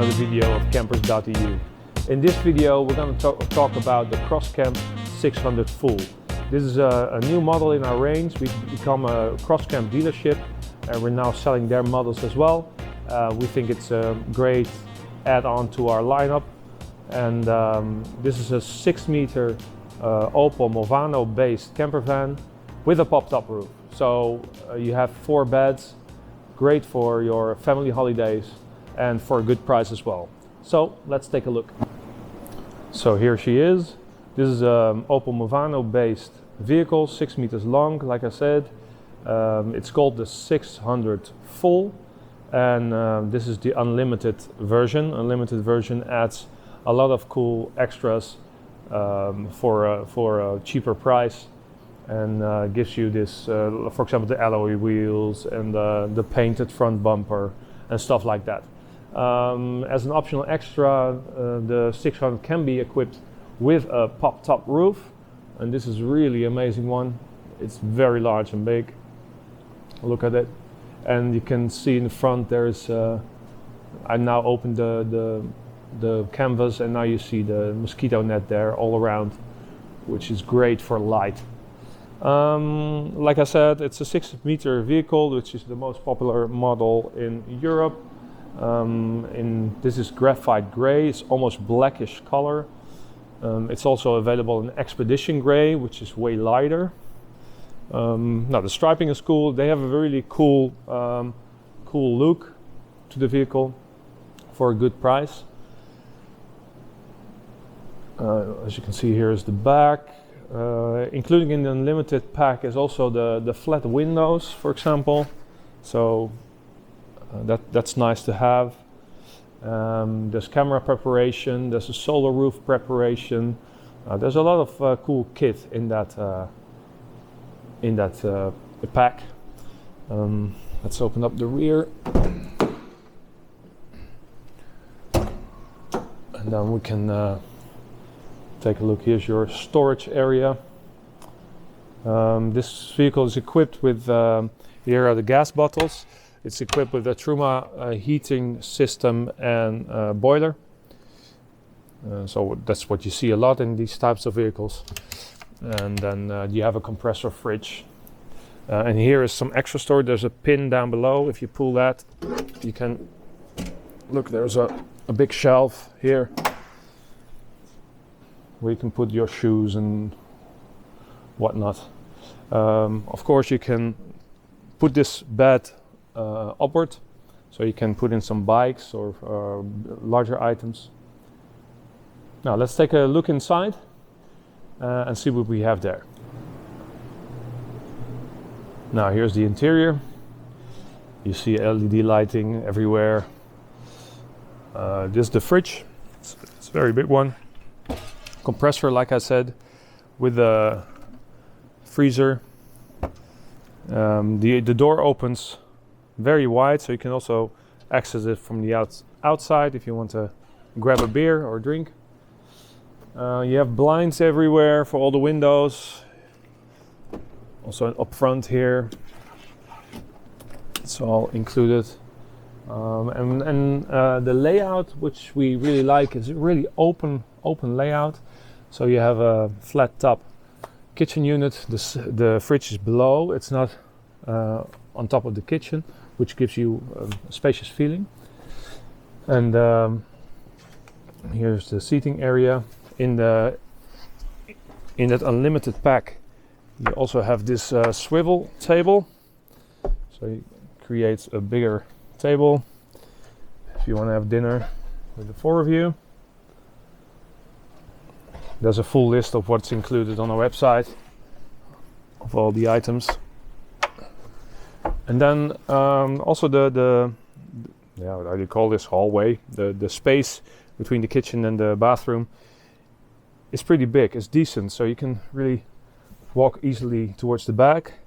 another video of campers.eu. In this video we're going to talk about the Crosscamp 600 Full. This is a new model in our range. We've become a Crosscamp dealership and we're now selling their models as well. We think it's a great add-on to our lineup, and this is a 6-meter Opel Movano based camper van with a pop-top roof. So you have 4 beds, great for your family holidays and for a good price as well. So let's take a look. So here she is. This is an Opel Movano based vehicle, 6 meters long, like I said. It's called the 600 Full, and this is the unlimited version. Unlimited version adds a lot of cool extras for a cheaper price, and gives you this, for example, the alloy wheels and the painted front bumper and stuff like that. As an optional extra, the 600 can be equipped with a pop-top roof, and this is really amazing one. It's very large and big. Look at it, and you can see in the front there's I now opened the canvas, and now you see the mosquito net there all around, which is great for light. Like I said, it's a 6-meter vehicle, which is the most popular model in Europe. This is graphite gray. It's almost blackish color. It's also available in expedition gray, which is way lighter. Now the striping is cool. They have a really cool look to the vehicle for a good price. As you can see, here is the back. Including in the unlimited pack is also the flat windows, for example. So that's nice to have. There's camera preparation. There's a solar roof preparation. There's a lot of cool kit in that pack. Let's open up the rear, and then we can take a look. Here's your storage area. This vehicle is equipped with, here are the gas bottles. It's equipped with a Truma heating system and boiler. So that's what you see a lot in these types of vehicles. And then you have a compressor fridge. And here is some extra storage. There's a pin down below. If you pull that, you can look, there's a big shelf here where you can put your shoes and whatnot. Of course, you can put this bed upward, so you can put in some bikes or larger items. Now let's take a look inside and see what we have there. Now here's the interior. You see LED lighting everywhere. This is the fridge. It's a very big one. Compressor, like I said, with a freezer. The door opens very wide, so you can also access it from the outside if you want to grab a beer or drink. You have blinds everywhere for all the windows. Also up front here, it's all included. The layout, which we really like, is a really open layout. So you have a flat top kitchen unit. The fridge is below. It's not on top of the kitchen, which gives you a spacious feeling. And here's the seating area. In that unlimited pack, you also have this swivel table. So it creates a bigger table if you want to have dinner with the 4 of you. There's a full list of what's included on our website of all the items. And then also the how do you call this, hallway, the space between the kitchen and the bathroom is pretty big. It's decent, so you can really walk easily towards the back.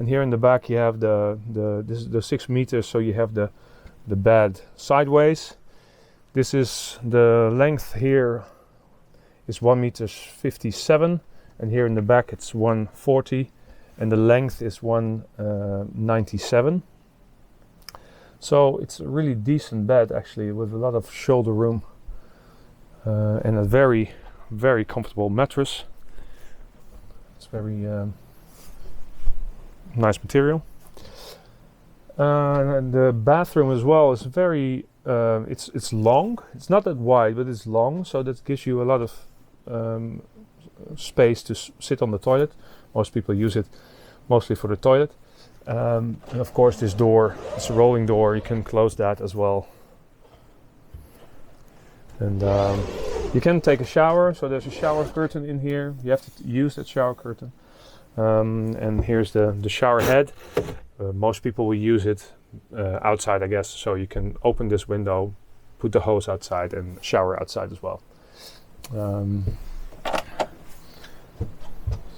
And here in the back you have this is the 6 meters, so you have the bed sideways. This is the length here is 1 meter 57, and here in the back it's 140, and the length is 197. So it's a really decent bed actually, with a lot of shoulder room and a very, very comfortable mattress. It's very nice material. And the bathroom as well is very, it's long. It's not that wide, but it's long, so that gives you a lot of space to sit on the toilet. Most people use it mostly for the toilet. And of course this door, it's a rolling door, you can close that as well. And you can take a shower, so there's a shower curtain in here. You have to use that shower curtain. And here's the shower head. Most people will use it outside, I guess, so you can open this window, put the hose outside and shower outside as well.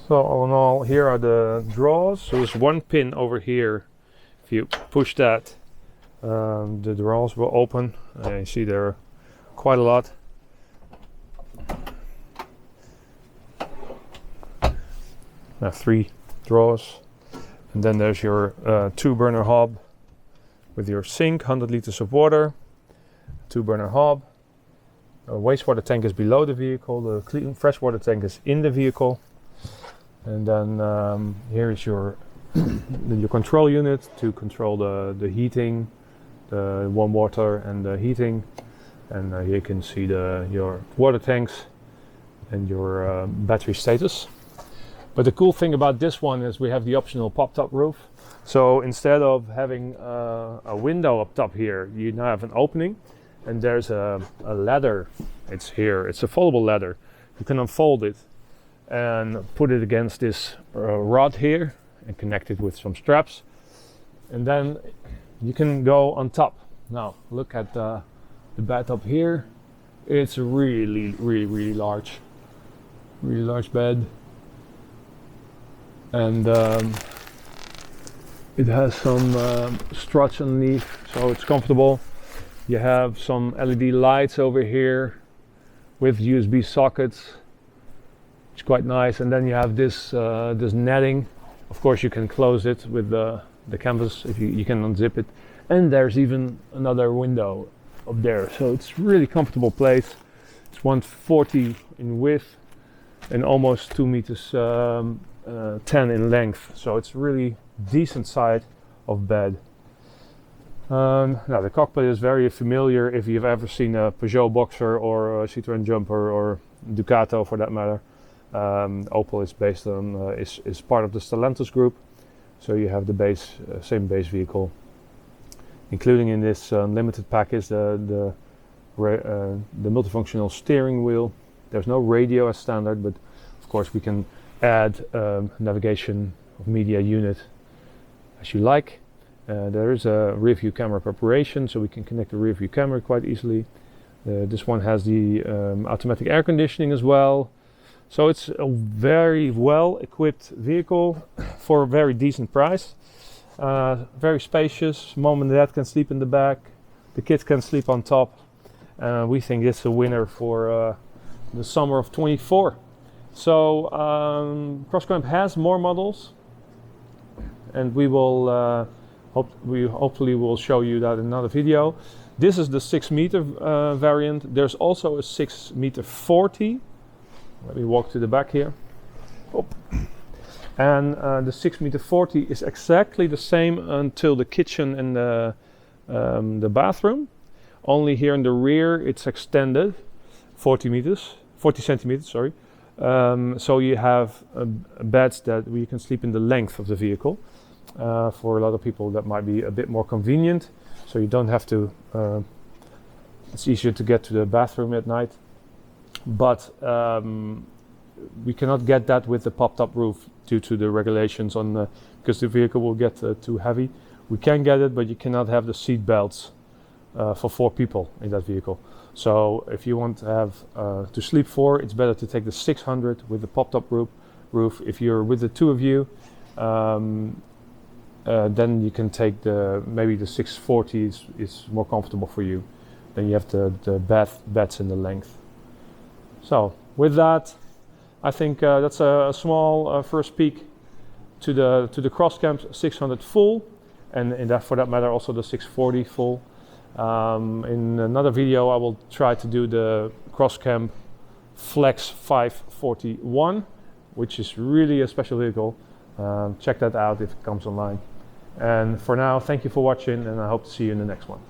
So all in all, here are the drawers. So there's one pin over here. If you push that, the drawers will open. You see there are quite a lot. Now 3 drawers. And then there's your 2-burner hob with your sink, 100 liters of water, 2-burner hob. A wastewater tank is below the vehicle. The clean freshwater tank is in the vehicle. And then here is your your control unit to control the heating, the warm water and the heating. And here you can see your water tanks and your battery status. But the cool thing about this one is we have the optional pop-top roof. So instead of having a window up top here, you now have an opening, and there's a ladder. It's here. It's a foldable ladder. You can unfold it and put it against this rod here and connect it with some straps, and then you can go on top. Now look at the bed up here. It's a really large bed, and it has some struts underneath, so it's comfortable. You have some LED lights over here with USB sockets. It's quite nice. And then you have this this netting. Of course you can close it with the canvas if you can unzip it. And there's even another window up there. So it's really comfortable place. It's 140 in width and almost 2 meters 10 in length. So it's really decent size of bed. Now the cockpit is very familiar if you've ever seen a Peugeot Boxer or a Citroën Jumper or Ducato for that matter. Opel is based on is part of the Stellantis group, so you have the same base vehicle, including in this limited package the multifunctional steering wheel. There's no radio as standard, but of course we can add navigation of media unit as you like. There is a rear view camera preparation, so we can connect the rear view camera quite easily. This one has the automatic air conditioning as well. So it's a very well equipped vehicle for a very decent price. Very spacious. Mom and dad can sleep in the back. The kids can sleep on top. We think it's a winner for the summer of 24. So Crosscamp has more models, and we will hopefully will show you that in another video. This is the 6 meter variant. There's also a 6 meter 40. Let me walk to the back here. Oh. And the 6 meter 40 is exactly the same until the kitchen and the bathroom. Only here in the rear it's extended 40 centimeters, sorry. So you have beds that you can sleep in the length of the vehicle. For a lot of people that might be a bit more convenient, so you don't have to, it's easier to get to the bathroom at night. But we cannot get that with the pop-top roof due to the regulations on because the vehicle will get too heavy. We can get it, but you cannot have the seat belts for 4 people in that vehicle. So if you want to have to sleep 4, it's better to take the 600 with the pop-top roof. If you're with the 2 of you, then you can take maybe the 640 is more comfortable for you. Then you have the beds in the length. So with that, I think that's a small first peek to the Crosscamp 600 full. and for that matter also the 640 full. In another video I will try to do the Crosscamp Flex 541, which is really a special vehicle. Check that out if it comes online. And for now, thank you for watching, and I hope to see you in the next one.